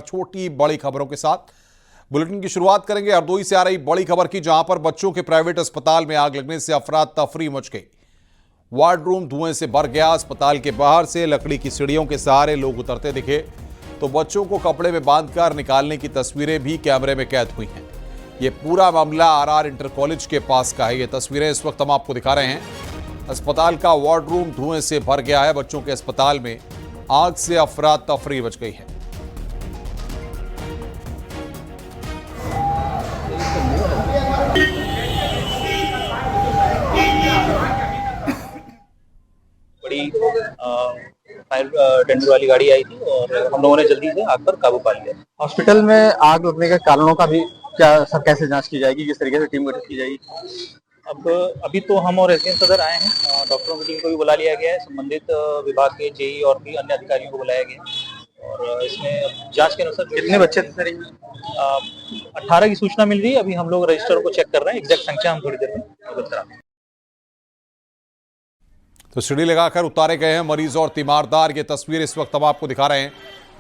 छोटी बड़ी खबरों के साथ बुलेटिन की शुरुआत करेंगे हरदोई से आ रही बड़ी खबर की, जहां पर बच्चों के प्राइवेट अस्पताल में आग लगने से अफरा तफरी मच गई। वार्डरूम धुएं से भर गया। अस्पताल के बाहर से लकड़ी की सीढ़ियों के सहारे लोग उतरते दिखे तो बच्चों को कपड़े में बांधकर निकालने की तस्वीरें भी कैमरे में कैद हुई हैं। ये पूरा मामला आरआर इंटर कॉलेज के पास का है। ये तस्वीरें इस वक्त हम आपको दिखा रहे हैं। अस्पताल का वार्डरूम धुएं से भर गया है। बच्चों के अस्पताल में आग से अफरा तफरी मच गई है। बड़ी फायर टेंडर वाली गाड़ी आई थी और हम लोगों ने जल्दी से आग पर काबू पा लिया। हॉस्पिटल में आग लगने के कारणों का भी क्या सर कैसे जांच की जाएगी, किस तरीके से टीम गठित की जाएगी? अब अभी तो हम और एसडीएम सदर आए हैं, डॉक्टरों की टीम को भी बुला लिया गया है, संबंधित विभाग के जेई और भी अन्य अधिकारियों को बुलाया गया है और इसमें जांच के अनुसार कितने बच्चे थे सर? 18 की सूचना मिल रही है। अभी हम लोग रजिस्टर को चेक कर रहे हैं, एग्जैक्ट संख्या हम थोड़ी देर में अवगत कराएंगे। तो सीढ़ी लगाकर उतारे गए हैं मरीज और तीमारदार। ये तस्वीर इस वक्त हम आपको दिखा रहे हैं।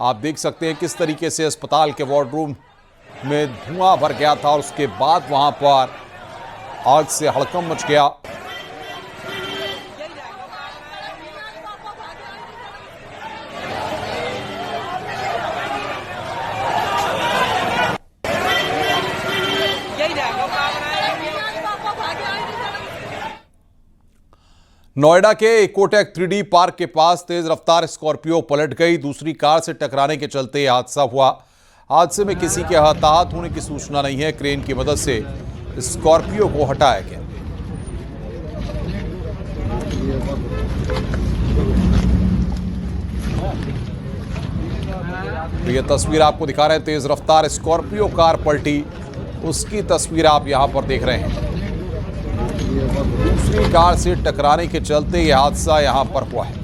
आप देख सकते हैं किस तरीके से अस्पताल के वार्डरूम में धुआं भर गया था और उसके बाद वहां पर आग से हड़कंप मच गया। नोएडा के इकोटेक 3D पार्क के पास तेज रफ्तार स्कॉर्पियो पलट गई। दूसरी कार से टकराने के चलते यह हादसा हुआ। हादसे में किसी के हताहत होने की सूचना नहीं है। क्रेन की मदद से स्कॉर्पियो को हटाया गया। तो यह तस्वीर आपको दिखा रहे हैं। तेज रफ्तार स्कॉर्पियो कार पलटी, उसकी तस्वीर आप यहां पर देख रहे हैं। दूसरी कार से टकराने के चलते यह हादसा यहां पर हुआ है।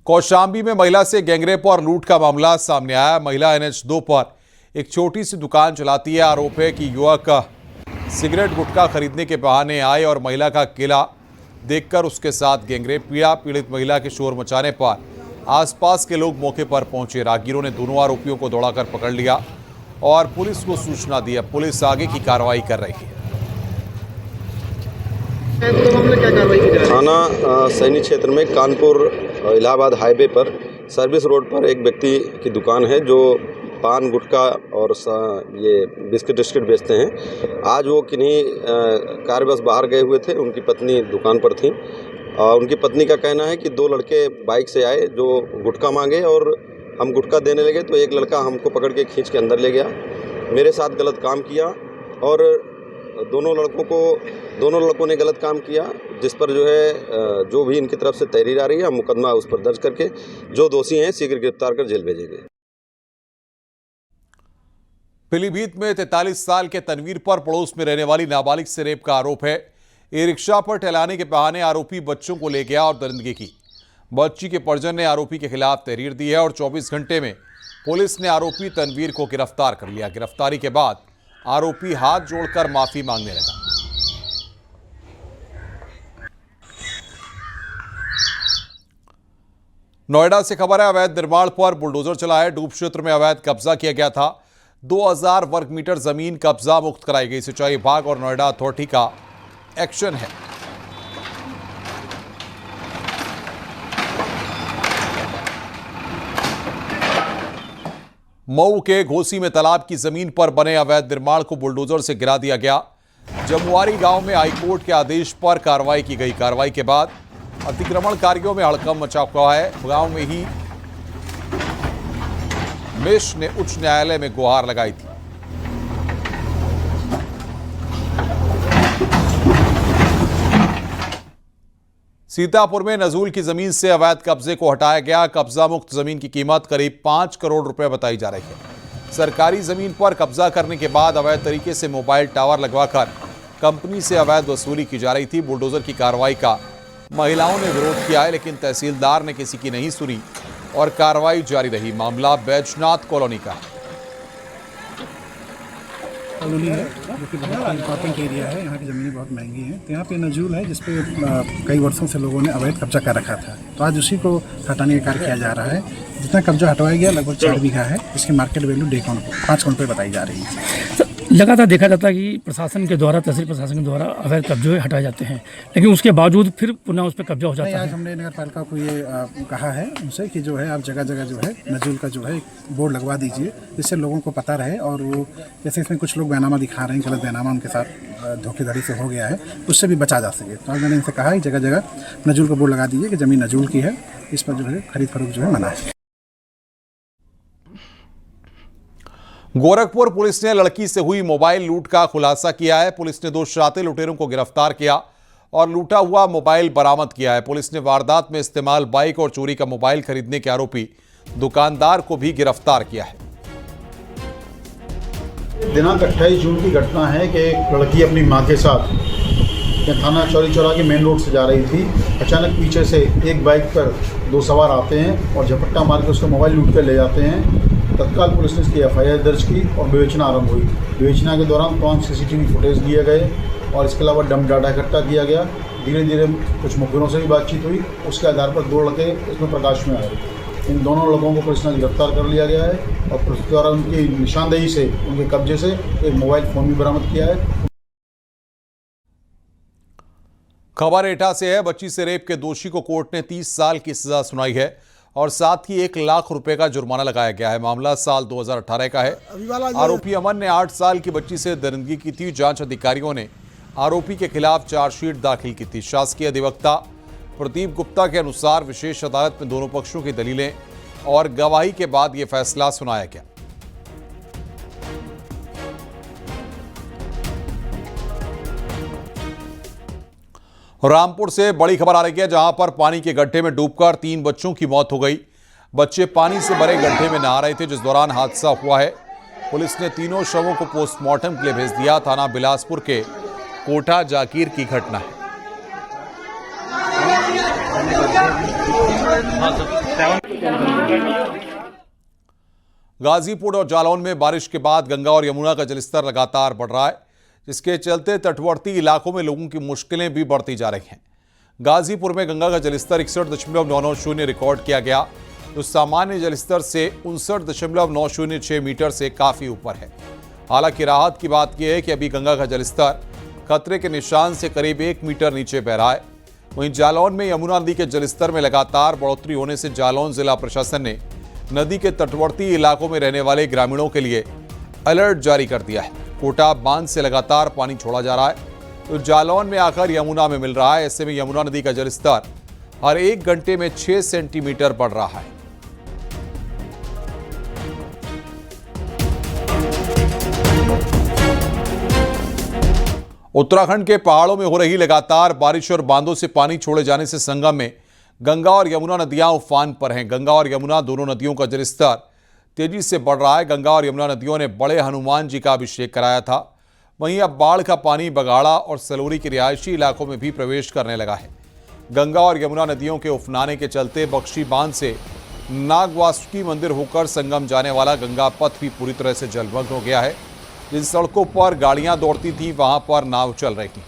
कौशाम्बी में महिला से गैंगरेप और लूट का मामला सामने आया। महिला NH2 पर एक छोटी सी दुकान चलाती है। आरोप है कि युवक सिगरेट गुटखा खरीदने के बहाने आए और महिला का अकेला देखकर उसके साथ गैंगरेप किया। पीड़ित महिला के शोर मचाने पर आसपास के लोग मौके पर पहुंचे। राहगीरों ने दोनों आरोपियों को दौड़ाकर पकड़ लिया और पुलिस को सूचना दी। पुलिस आगे की कार्रवाई कर रही है। थाना सैनी क्षेत्र में कानपुर इलाहाबाद हाईवे पर सर्विस रोड पर एक व्यक्ति की दुकान है जो पान गुटखा और ये बिस्किट टिस्किट बेचते हैं। आज वो किन्हीं कार्यवश बाहर गए हुए थे। उनकी पत्नी दुकान पर थी। उनकी पत्नी का कहना है कि दो लड़के बाइक से आए जो गुटखा मांगे और हम गुटखा देने लगे तो एक लड़का हमको पकड़ के खींच के अंदर ले गया। मेरे साथ गलत काम किया और दोनों लड़कों ने गलत काम किया, जिस पर जो है जो भी इनकी तरफ से तहरीर आ रही है हम मुकदमा उस पर दर्ज करके जो दोषी हैं शीघ्र गिरफ्तार कर जेल भेजेंगे। पीलीभीत में 43 साल के तनवीर पर पड़ोस में रहने वाली नाबालिग से रेप का आरोप है। ई रिक्शा पर टहलाने के बहाने आरोपी बच्चों को ले गया और दरिंदगी की। बच्ची के परिजन ने आरोपी के खिलाफ तहरीर दी है और 24 घंटे में पुलिस ने आरोपी तनवीर को गिरफ्तार कर लिया। गिरफ्तारी के बाद आरोपी हाथ जोड़कर माफी मांगने लगा। नोएडा से खबर है, अवैध निर्माण पर बुलडोजर चला है। डूब क्षेत्र में अवैध कब्जा किया गया था। 2000 वर्ग मीटर जमीन कब्जा मुक्त कराई गई। सिंचाई विभाग और नोएडा अथॉरिटी का एक्शन है। मऊ के घोसी में तालाब की जमीन पर बने अवैध निर्माण को बुलडोजर से गिरा दिया गया। जमुआरी गांव में हाईकोर्ट के आदेश पर कार्रवाई की गई। कार्रवाई के बाद अतिक्रमणकारियों में हड़कंप मचा हुआ है। गांव में ही मेष ने उच्च न्यायालय में गुहार लगाई थी। सीतापुर में नजूल की जमीन से अवैध कब्जे को हटाया गया। कब्जा मुक्त जमीन की कीमत करीब 5 करोड़ रुपए बताई जा रही है। सरकारी जमीन पर कब्जा करने के बाद अवैध तरीके से मोबाइल टावर लगवाकर कंपनी से अवैध वसूली की जा रही थी। बुलडोजर की कार्रवाई का महिलाओं ने विरोध किया है, लेकिन तहसीलदार ने किसी की नहीं सुनी और कार्रवाई जारी रही। मामला बैजनाथ कॉलोनी का। कॉलोनी है जो कि बहुत इम्पोर्टेंट एरिया है। यहाँ की ज़मीनें बहुत महंगी हैं। तो यहाँ पे नजूल है जिस पे कई वर्षों से लोगों ने अवैध कब्जा कर रखा था। तो आज उसी को हटाने का कार्य किया जा रहा है। जितना कब्जा हटवाया गया लगभग 4 बीघा है। इसकी मार्केट वैल्यू 5 करोड़ रुपये बताई जा रही है। लगातार देखा जाता है कि प्रशासन के द्वारा, तहसील प्रशासन के द्वारा अवैध कब्जे हटाए जाते हैं, लेकिन उसके बावजूद फिर पुनः उस पर कब्जा हो जाता है। आज हमने नगर पालिका को ये कहा है उनसे कि जो है आप जगह जगह जो है नजूल का जो है बोर्ड लगवा दीजिए, जिससे लोगों को पता रहे। और वो जैसे इसमें कुछ लोग बैनामा दिखा रहे हैं, गलत बैनामा उनके साथ धोखेधड़ी से हो गया है, उससे भी बचा जा सके। तो आज मैंने इनसे कहा है जगह जगह नजूल का बोर्ड लगा दीजिए कि ज़मीन नजूल की है, इस पर जो है खरीद फरोख्त जो है मना है। गोरखपुर पुलिस ने लड़की से हुई मोबाइल लूट का खुलासा किया है। पुलिस ने 2 शरारती लुटेरों को गिरफ्तार किया और लूटा हुआ मोबाइल बरामद किया है। पुलिस ने वारदात में इस्तेमाल बाइक और चोरी का मोबाइल खरीदने के आरोपी दुकानदार को भी गिरफ्तार किया है। दिनांक 28 जून की घटना है कि एक लड़की अपनी मां के साथ थाना चौरी चौरा के मेन रोड से जा रही थी। अचानक पीछे से एक बाइक पर 2 सवार आते हैं और झपट्टा मार के उसका मोबाइल लूट कर ले जाते हैं। तत्काल पुलिस ने इसकी FIR दर्ज की और विवेचना आरंभ हुई। विवेचना के दौरान तमाम CCTV फुटेज लिए गए और इसके अलावा डम डाटा इकट्ठा किया गया। धीरे धीरे कुछ मुखबिरों से भी बातचीत हुई, उसके आधार पर 2 लड़के इसमें प्रकाश में आए। इन दोनों लड़कों को पुलिस ने गिरफ्तार कर लिया गया है और पुलिस द्वारा उनकी निशानदेही से, उनके कब्जे से एक मोबाइल फ़ोन भी बरामद किया है। खबर एटा से है। बच्ची से रेप के दोषी को कोर्ट ने 30 साल की सजा सुनाई है और साथ ही 1 लाख रुपए का जुर्माना लगाया गया है। मामला साल 2018 का है। आरोपी अमन ने 8 साल की बच्ची से दरिंदगी की थी। जांच अधिकारियों ने आरोपी के खिलाफ चार्जशीट दाखिल की थी। शासकीय अधिवक्ता प्रदीप गुप्ता के अनुसार विशेष अदालत में दोनों पक्षों की दलीलें और गवाही के बाद यह फैसला सुनाया गया। रामपुर से बड़ी खबर आ रही है, जहां पर पानी के गड्ढे में डूबकर 3 बच्चों की मौत हो गई। बच्चे पानी से भरे गड्ढे में नहा रहे थे, जिस दौरान हादसा हुआ है। पुलिस ने तीनों शवों को पोस्टमार्टम के लिए भेज दिया। थाना बिलासपुर के कोटा जाकिर की घटना है। गाजीपुर और जालौन में बारिश के बाद गंगा और यमुना का जलस्तर लगातार बढ़ रहा है, जिसके चलते तटवर्ती इलाकों में लोगों की मुश्किलें भी बढ़ती जा रही हैं। गाजीपुर में गंगा का जलस्तर 61.990 रिकॉर्ड किया गया, जो सामान्य जलस्तर से 59.906 मीटर से काफी ऊपर है। हालांकि राहत की बात यह है कि अभी गंगा का जलस्तर खतरे के निशान से करीब 1 मीटर नीचे बह रहा है। वहीं जालौन में यमुना नदी के जलस्तर में लगातार बढ़ोतरी होने से जालौन जिला प्रशासन ने नदी के तटवर्ती इलाकों में रहने वाले ग्रामीणों के लिए अलर्ट जारी कर दिया है। कोटा बांध से लगातार पानी छोड़ा जा रहा है, तो जालौन में आकर यमुना में मिल रहा है। ऐसे में यमुना नदी का जलस्तर हर 1 घंटे में 6 सेंटीमीटर बढ़ रहा है। उत्तराखंड के पहाड़ों में हो रही लगातार बारिश और बांधों से पानी छोड़े जाने से संगम में गंगा और यमुना नदियां उफान पर हैं। गंगा और यमुना दोनों नदियों का जलस्तर तेजी से बढ़ रहा है। गंगा और यमुना नदियों ने बड़े हनुमान जी का अभिषेक कराया था। वहीं अब बाढ़ का पानी बगाड़ा और सलोरी के रिहायशी इलाकों में भी प्रवेश करने लगा है। गंगा और यमुना नदियों के उफनाने के चलते बख्शी बांध से नागवासुकी मंदिर होकर संगम जाने वाला गंगा पथ भी पूरी तरह से जलमग्न हो गया है। जिन सड़कों पर गाड़ियां दौड़ती थी, वहां पर नाव चल रही थी।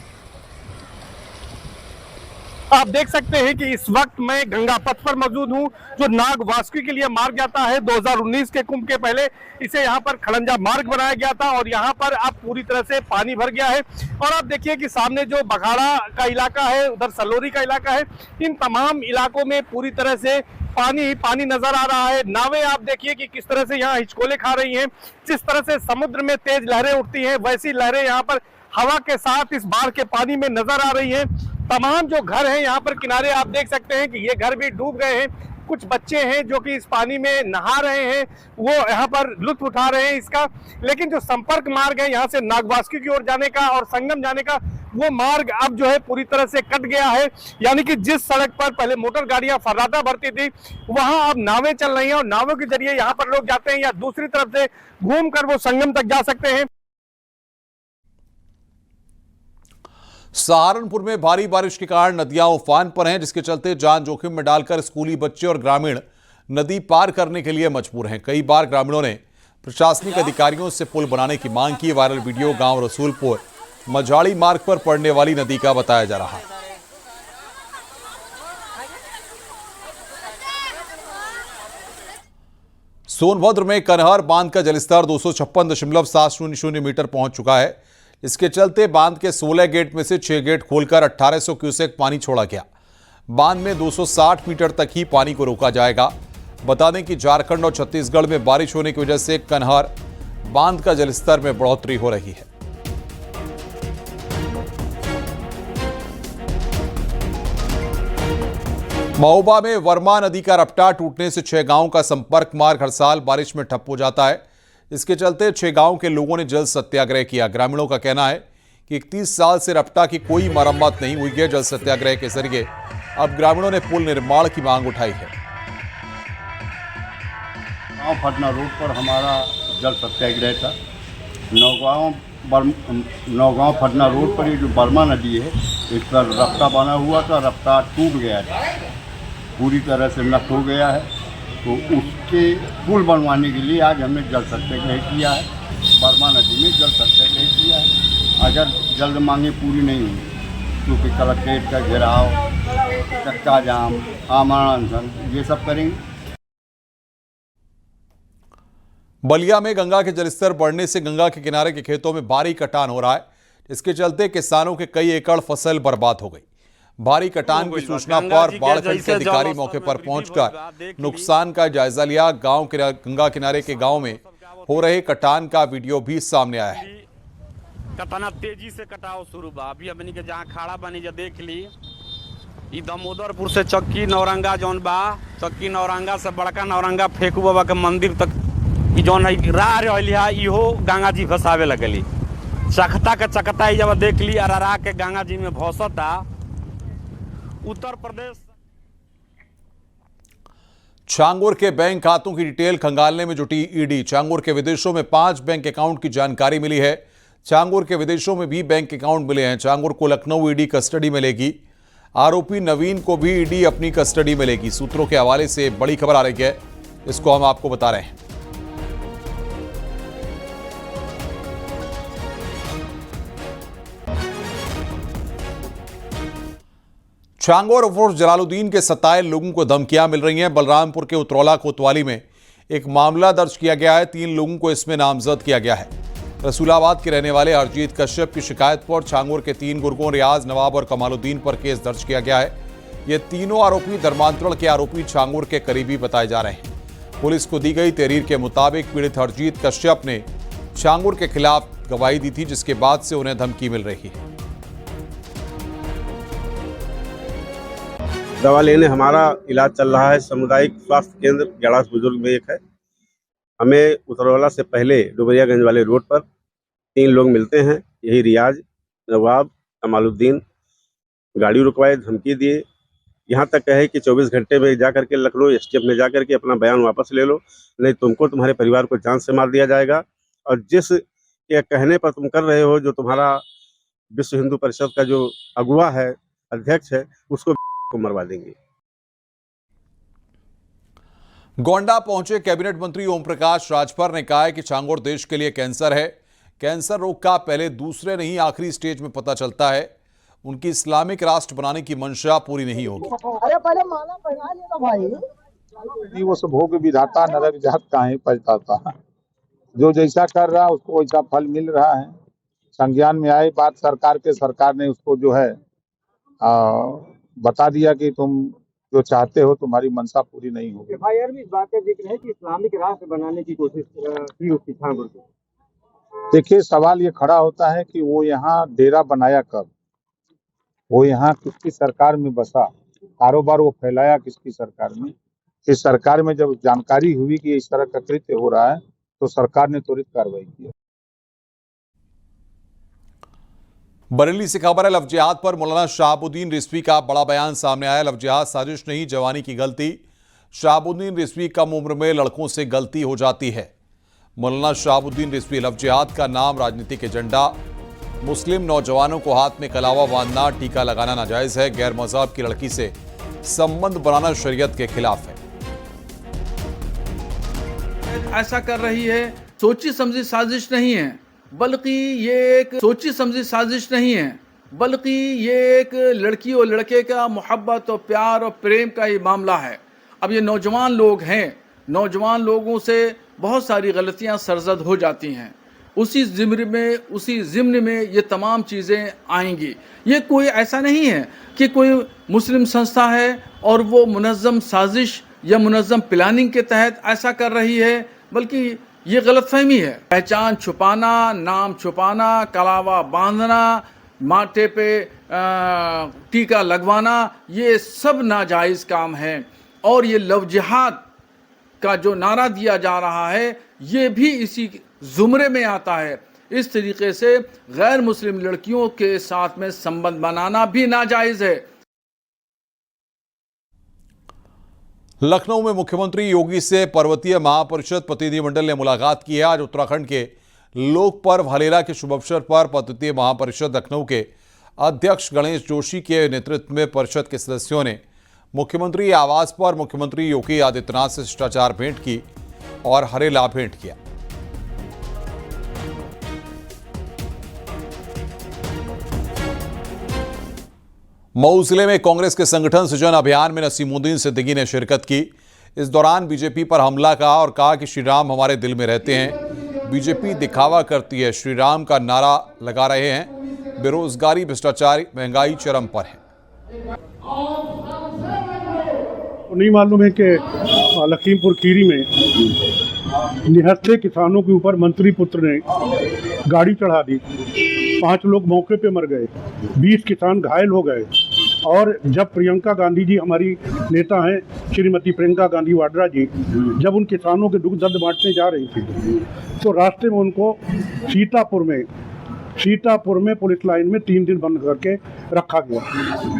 आप देख सकते हैं कि इस वक्त मैं गंगा पथ पर मौजूद हूं, जो नाग वासुकी के लिए मार्ग जाता है। 2019 के कुंभ के पहले इसे यहां पर खड़ंजा मार्ग बनाया गया था और यहां पर अब पूरी तरह से पानी भर गया है। और आप देखिए कि सामने जो बघाड़ा का इलाका है, उधर सलोरी का इलाका है, इन तमाम इलाकों में पूरी तरह से पानी ही पानी नजर आ रहा है। नावें आप देखिए कि किस तरह से यहाँ हिचकोले खा रही हैं। जिस तरह से समुद्र में तेज लहरें उठती हैं, वैसी लहरें यहाँ पर हवा के साथ इस बाढ़ के पानी में नजर आ रही हैं। तमाम जो घर हैं यहाँ पर किनारे, आप देख सकते हैं कि ये घर भी डूब गए हैं। कुछ बच्चे हैं जो कि इस पानी में नहा रहे हैं, वो यहाँ पर लुत्फ उठा रहे हैं इसका। लेकिन जो संपर्क मार्ग है यहाँ से नागवासुकी की ओर जाने का और संगम जाने का, वो मार्ग अब जो है पूरी तरह से कट गया है। यानी कि जिस सड़क पर पहले मोटर गाड़ियां फर्राटा भरती थी, वहां अब नावें चल रही हैं और नावों के जरिए यहाँ पर लोग जाते हैं या दूसरी तरफ से घूम कर वो संगम तक जा सकते हैं। सहारनपुर में भारी बारिश के कारण नदियां उफान पर हैं, जिसके चलते जान जोखिम में डालकर स्कूली बच्चे और ग्रामीण नदी पार करने के लिए मजबूर हैं। कई बार ग्रामीणों ने प्रशासनिक अधिकारियों से पुल बनाने की मांग की। वायरल वीडियो गांव रसूलपुर मझाड़ी मार्ग पर पड़ने वाली नदी का बताया जा रहा है। सोनभद्र में कनहर बांध का जलस्तर 256.700 मीटर पहुंच चुका है। इसके चलते बांध के 16 गेट में से 6 गेट खोलकर 1800 क्यूसेक पानी छोड़ा गया। बांध में 260 मीटर तक ही पानी को रोका जाएगा। बता दें कि झारखंड और छत्तीसगढ़ में बारिश होने की वजह से कनहर बांध का जलस्तर में बढ़ोतरी हो रही है। महोबा में वर्मा नदी का रपटा टूटने से 6 गांवों का संपर्क मार्ग हर साल बारिश में ठप हो जाता है। इसके चलते 6 गांवों के लोगों ने जल सत्याग्रह किया। ग्रामीणों का कहना है कि 31 साल से रपटा की कोई मरम्मत नहीं हुई है। जल सत्याग्रह के जरिए अब ग्रामीणों ने पुल निर्माण की मांग उठाई है। गाँव फटना रोड पर हमारा जल सत्याग्रह था। नौगांव फटना रोड पर ये जो बर्मा नदी है, इस पर रफ्ता बना हुआ था, रफ्ता टूट गया था, पूरी तरह से नष्ट हो गया है। तो उसके पुल बनवाने के लिए आज हमने जल सत्याग्रह किया है। बर्मा नदी में जल सत्याग्रह किया है। अगर जल्द मांगे पूरी नहीं हुई क्योंकि कलेक्ट्रेट का घेराव, चक्का जाम, आमरण अनशन ये सब करेंगे। बलिया में गंगा के जलस्तर बढ़ने से गंगा के किनारे के खेतों में भारी कटान हो रहा है। इसके चलते किसानों के कई एकड़ फसल बर्बाद हो गई। भारी कटान की सूचना पर बाढ़खंड के अधिकारी मौके पर पहुंचकर नुकसान का जायजा लिया। गांव के गंगा किनारे के गांव में हो रहे कटान का वीडियो भी सामने आया है। कतना तेजी से कटाव शुरू बा। अभी अपनी के जहां खड़ा बनी जा देख ली, ई दामोदरपुर से चक्की नौरंगा जौन बा, चक्की नौरंगा से बड़का नौरंगा फेकू बाबा के मंदिर तक ई जौन है राह रहली है, इहो गंगा जी फसावे लगली। चकता के चकता जब देख ली अररा के गंगा जी में भसता। उत्तर प्रदेश छांगुर के बैंक खातों की डिटेल खंगालने में जुटी ईडी। छांगुर के विदेशों में 5 बैंक अकाउंट की जानकारी मिली है। छांगुर के विदेशों में भी बैंक अकाउंट मिले हैं। छांगुर को लखनऊ ईडी कस्टडी में लेगी। आरोपी नवीन को भी ईडी अपनी कस्टडी में लेगी। सूत्रों के हवाले से बड़ी खबर आ रही है, इसको हम आपको बता रहे हैं। छांगुर उर्फ जलालुद्दीन के 27 लोगों को धमकियां मिल रही हैं। बलरामपुर के उतरौला कोतवाली में एक मामला दर्ज किया गया है। 3 लोगों को इसमें नामजद किया गया है। रसूलाबाद के रहने वाले हरजीत कश्यप की शिकायत पर छांगुर के 3 गुर्गों रियाज, नवाब और कमालुद्दीन पर केस दर्ज किया गया है। ये तीनों आरोपी धर्मांतरण के आरोपी छांगुर के करीबी बताए जा रहे हैं। पुलिस को दी गई तहरीर के मुताबिक पीड़ित हरजीत कश्यप ने छांगुर के खिलाफ गवाही दी थी, जिसके बाद से उन्हें धमकी मिल रही है। दवा लेने हमारा इलाज चल रहा है। सामुदायिक स्वास्थ्य केंद्र ग्याड़ास बुजुर्ग में एक है। हमें उतरौला से पहले डुबरियागंज वाले रोड पर 3 लोग मिलते हैं। यही रियाज, नवाब, कमालुद्दीन गाड़ी रुकवाए, धमकी दिए। यहाँ तक कहे कि 24 घंटे में जा करके लखनऊ एसटीएफ में जा करके अपना बयान वापस ले लो, नहीं तुमको तुम्हारे परिवार को जान से मार दिया जाएगा। और जिस के कहने पर तुम कर रहे हो, जो तुम्हारा विश्व हिंदू परिषद का जो अगुवा है, अध्यक्ष है, उसको को मरवा देंगे। गोंडा पहुंचे कैबिनेट मंत्री ओम प्रकाश राजभर ने कहा है कि छांगुर देश के लिए कैंसर है। कैंसर रोग का पहले दूसरे नहीं आखिरी स्टेज में पता चलता है। उनकी इस्लामिक राष्ट्र बनाने की मंशा पूरी नहीं होगी। अरे पहले माला पहना लेना भाई। वो सब भोग विधाता नरक जात काहे पछताता। जो जैसा कर रहा उसको वैसा फल मिल रहा है। संज्ञान में आई बात सरकार ने उसको जो है बता दिया कि तुम जो चाहते हो तुम्हारी मंशा पूरी नहीं होगी। एफआईआर में इस बात का जिक्र है कि इस्लामिक राष्ट्र बनाने की कोशिश की उसकी छांगुर को। देखिए, सवाल ये खड़ा होता है कि वो यहाँ डेरा बनाया कब, वो यहाँ किसकी सरकार में बसा, कारोबार वो फैलाया किसकी सरकार में। इस सरकार में जब जानकारी हुई कि इस तरह का कृत्य हो रहा है तो सरकार ने त्वरित कार्रवाई की। बरेली से खबर है, लव जिहाद पर मौलाना शहाबुद्दीन रिजवी का बड़ा बयान सामने आया। लव जिहाद साजिश नहीं, जवानी की गलती। शहाबुद्दीन रिजवी कम उम्र में लड़कों से गलती हो जाती है। मौलाना शहाबुद्दीन रिजवी लव जिहाद का नाम राजनीतिक एजेंडा। मुस्लिम नौजवानों को हाथ में कलावा बांधना, टीका लगाना नाजायज है। गैर मज़हब की लड़की से संबंध बनाना शरीयत के खिलाफ है। ऐसा कर रही है सोची समझी साजिश नहीं है, बल्कि ये एक सोची समझी साजिश नहीं है, बल्कि ये एक लड़की और लड़के का मोहब्बत और प्यार और प्रेम का ही मामला है। अब ये नौजवान लोग हैं, नौजवान लोगों से बहुत सारी गलतियां सरजद हो जाती हैं। उसी ज़िम्न में ये तमाम चीज़ें आएंगी। ये कोई ऐसा नहीं है कि कोई मुस्लिम संस्था है और वो मुनज़्ज़म साजिश या मुनज़्ज़म प्लानिंग के तहत ऐसा कर रही है, बल्कि ये गलतफहमी है। पहचान छुपाना, नाम छुपाना, कलावा बांधना, माथे पे टीका लगवाना, ये सब नाजायज़ काम है। और ये लव जिहाद का जो नारा दिया जा रहा है, ये भी इसी जुमरे में आता है। इस तरीके से गैर मुस्लिम लड़कियों के साथ में संबंध बनाना भी नाजायज़ है। लखनऊ में मुख्यमंत्री योगी से पर्वतीय महापरिषद प्रतिनिधिमंडल ने मुलाकात की है। आज उत्तराखंड के लोक पर्व हलेला के शुभ अवसर पर पर्वतीय महापरिषद लखनऊ के अध्यक्ष गणेश जोशी के नेतृत्व में परिषद के सदस्यों ने मुख्यमंत्री आवास पर मुख्यमंत्री योगी आदित्यनाथ से शिष्टाचार भेंट की और हरेला भेंट किया। मऊ जिले में कांग्रेस के संगठन सृजन अभियान में नसीमुद्दीन सिद्दीकी ने शिरकत की। इस दौरान बीजेपी पर हमला कहा और कहा कि श्री राम हमारे दिल में रहते हैं। बीजेपी दिखावा करती है, श्री राम का नारा लगा रहे हैं। बेरोजगारी, भ्रष्टाचार, महंगाई चरम पर है। नहीं मालूम है कि लखीमपुर खीरी में निहत्थे किसानों के ऊपर मंत्री पुत्र ने गाड़ी चढ़ा दी। 5 लोग मौके पे मर गए, 20 किसान घायल हो गए। और जब प्रियंका गांधी जी, हमारी नेता हैं श्रीमती प्रियंका गांधी वाड्रा जी, जब उन किसानों के दुख दर्द बांटने जा रही थी तो रास्ते में उनको सीतापुर में पुलिस लाइन में 3 दिन बंद करके रखा गया।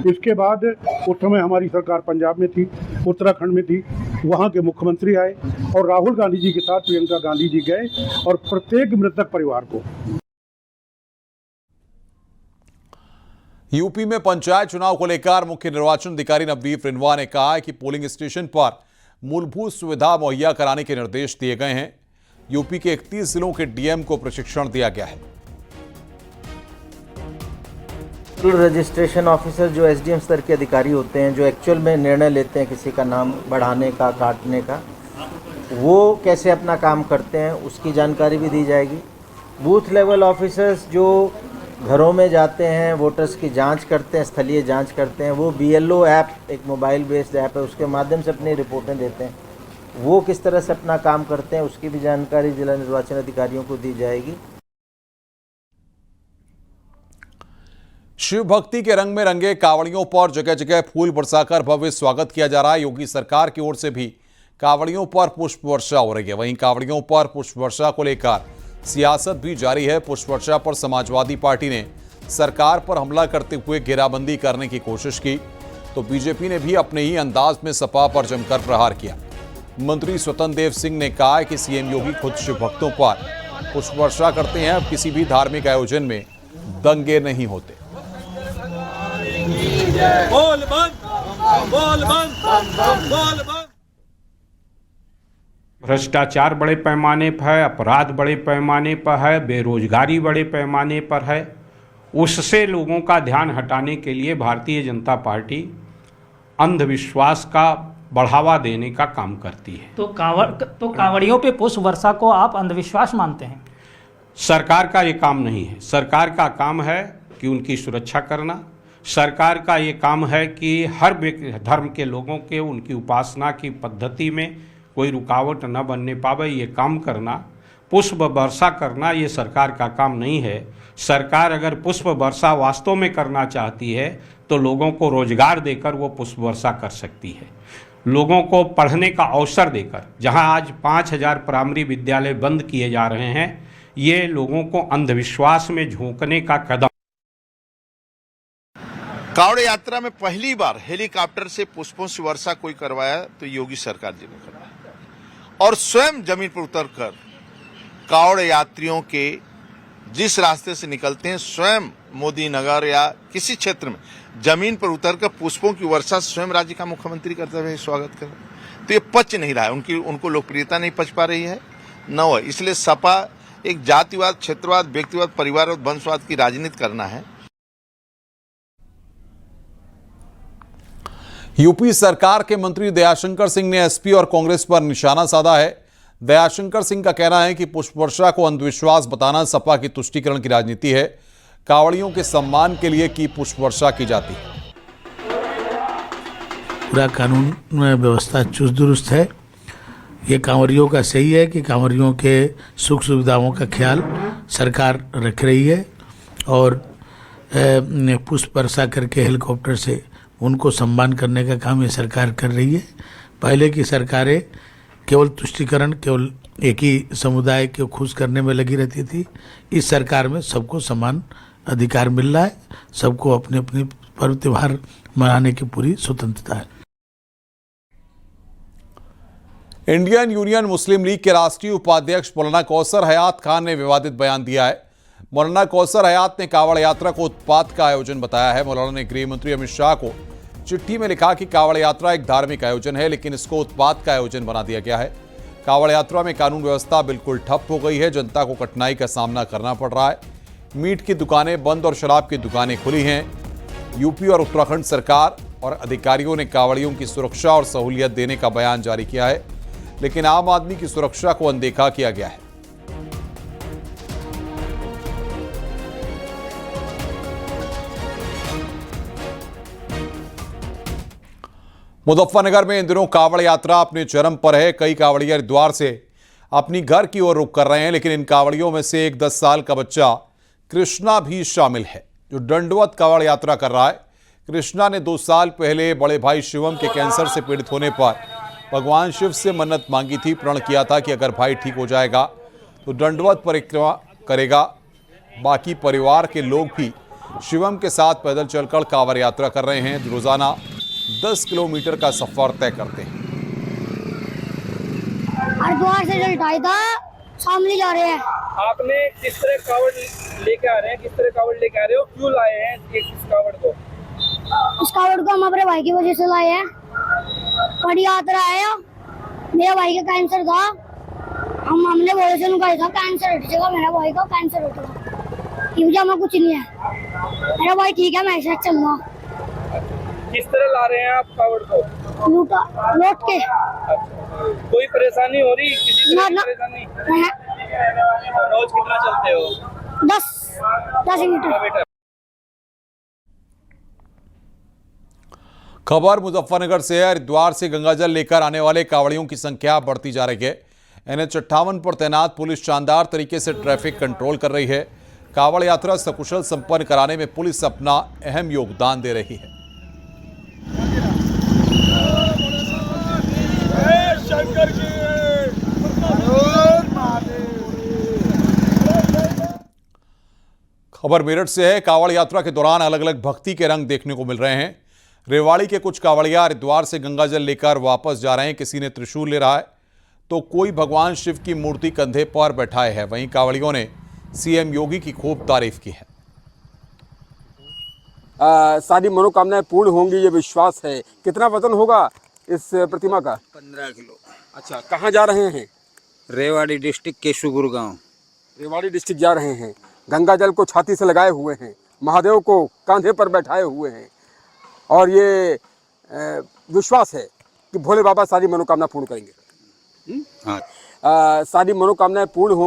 इसके बाद उस समय हमारी सरकार पंजाब में थी, उत्तराखंड में थी। वहाँ के मुख्यमंत्री आए और राहुल गांधी जी के साथ प्रियंका गांधी जी गए और प्रत्येक मृतक परिवार को। यूपी में पंचायत चुनाव को लेकर मुख्य निर्वाचन अधिकारी नवदीप रिनवा ने कहा है कि पोलिंग स्टेशन पर मूलभूत सुविधा मुहैया कराने के निर्देश दिए गए हैं। यूपी के 31 जिलों के डीएम को प्रशिक्षण दिया गया है। रजिस्ट्रेशन ऑफिसर जो एसडीएम स्तर के अधिकारी होते हैं, जो एक्चुअल में निर्णय लेते हैं किसी का नाम बढ़ाने का, काटने का, वो कैसे अपना काम करते हैं उसकी जानकारी भी दी जाएगी। बूथ लेवल ऑफिसर्स जो घरों में जाते हैं, वोटर्स की जांच करते हैं, स्थलीय जांच करते हैं, वो BLO ऐप, एक मोबाइल बेस्ड ऐप है, उसके माध्यम से अपनी रिपोर्टें देते हैं। वो किस तरह से अपना काम करते हैं उसकी भी जानकारी जिला निर्वाचन अधिकारियों को दी जाएगी। शिव भक्ति के रंग में रंगे कांवड़ियों पर जगह जगह फूल बरसाकर भव्य स्वागत किया जा रहा है। योगी सरकार की ओर से भी कांवड़ियों पर पुष्प वर्षा हो रही है। वहीं कांवड़ियों पर पुष्प वर्षा को लेकर सियासत भी जारी है। पुष्प वर्षा पर समाजवादी पार्टी ने सरकार पर हमला करते हुए घेराबंदी करने की कोशिश की, तो बीजेपी ने भी अपने ही अंदाज में सपा पर जमकर प्रहार किया। मंत्री स्वतंत्र देव सिंह ने कहा कि सीएम योगी खुद शिव भक्तों पर पुष्प वर्षा करते हैं। अब किसी भी धार्मिक आयोजन में दंगे नहीं होते। बोल बंद, बोल बंद, बोल बंद। भ्रष्टाचार बड़े पैमाने पर है, अपराध बड़े पैमाने पर है, बेरोजगारी बड़े पैमाने पर है। उससे लोगों का ध्यान हटाने के लिए भारतीय जनता पार्टी अंधविश्वास का बढ़ावा देने का काम करती है। तो कांवड़ियों पे पुष्प वर्षा को आप अंधविश्वास मानते हैं? सरकार का ये काम नहीं है। सरकार का काम है कि उनकी सुरक्षा करना। सरकार का ये काम है कि हर धर्म के लोगों के उनकी उपासना की पद्धति में कोई रुकावट न बनने पावे, ये काम करना। पुष्प वर्षा करना ये सरकार का काम नहीं है। सरकार अगर पुष्प वर्षा वास्तव में करना चाहती है तो लोगों को रोजगार देकर वो पुष्प वर्षा कर सकती है। लोगों को पढ़ने का अवसर देकर, जहां आज 5000 प्राइमरी विद्यालय बंद किए जा रहे हैं, ये लोगों को अंधविश्वास में झोंकने का कदम। कांवड़ यात्रा में पहली बार हेलीकॉप्टर से पुष्पों से वर्षा कोई करवाया तो योगी सरकार जी ने करवाया, और स्वयं जमीन पर उतरकर कांवड़ यात्रियों के जिस रास्ते से निकलते हैं, स्वयं मोदी नगर या किसी क्षेत्र में जमीन पर उतरकर पुष्पों की वर्षा स्वयं राज्य का मुख्यमंत्री करते हुए स्वागत कर, तो ये पच नहीं रहा है। उनको लोकप्रियता नहीं पच पा रही है। न हो। इसलिए सपा एक जातिवाद, क्षेत्रवाद, व्यक्तिवाद, परिवारवाद, वंशवाद की राजनीति करना है। यूपी सरकार के मंत्री दयाशंकर सिंह ने एसपी और कांग्रेस पर निशाना साधा है। दयाशंकर सिंह का कहना है कि पुष्प वर्षा को अंधविश्वास बताना सपा की तुष्टीकरण की राजनीति है। कांवड़ियों के सम्मान के लिए की पुष्प वर्षा की जाती है। पूरा कानून व्यवस्था चुस्त दुरुस्त है। ये कांवरियों का सही है कि कांवरियों के सुख सुविधाओं का ख्याल सरकार रख रही है और पुष्प वर्षा करके हेलीकॉप्टर से उनको सम्मान करने का काम ये सरकार कर रही है। पहले की सरकारें केवल तुष्टीकरण, केवल एक ही समुदाय को खुश करने में लगी रहती थी। इस सरकार में सबको समान अधिकार मिल रहा है, सबको अपने अपने पर्व त्योहार मनाने की पूरी स्वतंत्रता है। इंडियन यूनियन मुस्लिम लीग के राष्ट्रीय उपाध्यक्ष मौलाना कौसर हयात खान ने विवादित बयान दिया है। मौलाना कौसर हयात ने कावड़ यात्रा को उत्पात का आयोजन बताया है। मौलाना ने गृह मंत्री अमित शाह को चिट्ठी में लिखा कि कावड़ यात्रा एक धार्मिक आयोजन है, लेकिन इसको उत्पात का आयोजन बना दिया गया है। कावड़ यात्रा में कानून व्यवस्था बिल्कुल ठप हो गई है। जनता को कठिनाई का सामना करना पड़ रहा है। मीट की दुकानें बंद और शराब की दुकानें खुली हैं। यूपी और उत्तराखंड सरकार और अधिकारियों ने कावड़ियों की सुरक्षा और सहूलियत देने का बयान जारी किया है, लेकिन आम आदमी की सुरक्षा को अनदेखा किया गया है। मुजफ्फरनगर में इन दिनों कावड़ यात्रा अपने चरम पर है। कई कावड़िया हरिद्वार से अपनी घर की ओर रुख कर रहे हैं, लेकिन इन कावड़ियों में से एक 10 साल का बच्चा कृष्णा भी शामिल है, जो दंडवत कावड़ यात्रा कर रहा है। कृष्णा ने 2 साल पहले बड़े भाई शिवम के कैंसर से पीड़ित होने पर भगवान शिव से मन्नत मांगी थी। प्रण किया था कि अगर भाई ठीक हो जाएगा तो दंडवत परिक्रमा करेगा। बाकी परिवार के लोग भी शिवम के साथ पैदल चलकर कांवड़ यात्रा कर रहे हैं। रोजाना 10 किलोमीटर का सफर तय करते हैं। हरिद्वार से जल ढाई था, शामली जा रहे हैं। आपने किस तरह कावड़ लेके आ रहे हैं, किस तरह कावड़ लेके आ रहे हो, क्यों लाए हैं इस कावड़ को? इस कावड़ को हम अपने भाई की वजह से लाए हैं। बड़ी यात्रा है। मेरा भाई का कैंसर था, हमने वॉलेशन कहा था कैंसर हट जाएगा, मेरा भाई का कैंसर हटेगा। ये वजह में कुछ नहीं है। मेरा भाई ठीक है, मैं ऐसे चल रहा। किस तरह ला रहे हैं आप कावड़ को? लौट के। कोई परेशानी हो रही? किसी तरह की परेशानी? रोज कितना चलते हो? 10 मीटर। खबर मुजफ्फरनगर से है। हरिद्वार से गंगाजल लेकर आने वाले कावड़ियों की संख्या बढ़ती जा रही है। NH 58 पर तैनात पुलिस शानदार तरीके से ट्रैफिक कंट्रोल कर रही है। कावड़ यात्रा सकुशल संपन्न कराने में पुलिस अपना अहम योगदान दे रही है। खबर मेरठ से है। कावड़ यात्रा के दौरान अलग अलग भक्ति के रंग देखने को मिल रहे हैं। रेवाड़ी के कुछ कावड़िया हरिद्वार से गंगाजल लेकर वापस जा रहे हैं। किसी ने त्रिशूल ले रहा है तो कोई भगवान शिव की मूर्ति कंधे पर बैठाए है। वहीं कावड़ियों ने सीएम योगी की खूब तारीफ की है। सारी मनोकामनाएं पूर्ण होंगी, ये विश्वास है। कितना वजन होगा इस प्रतिमा का? 15 किलो। अच्छा, कहाँ जा रहे हैं? रेवाड़ी डिस्ट्रिक्ट केशुपुर गांव। रेवाड़ी डिस्ट्रिक्ट जा रहे हैं। गंगा जल को छाती से लगाए हुए हैं, महादेव को कांधे पर बैठाए हुए हैं और ये विश्वास है कि भोले बाबा सारी मनोकामना पूर्ण करेंगे। हाँ। सारी मनोकामनाएं पूर्ण हो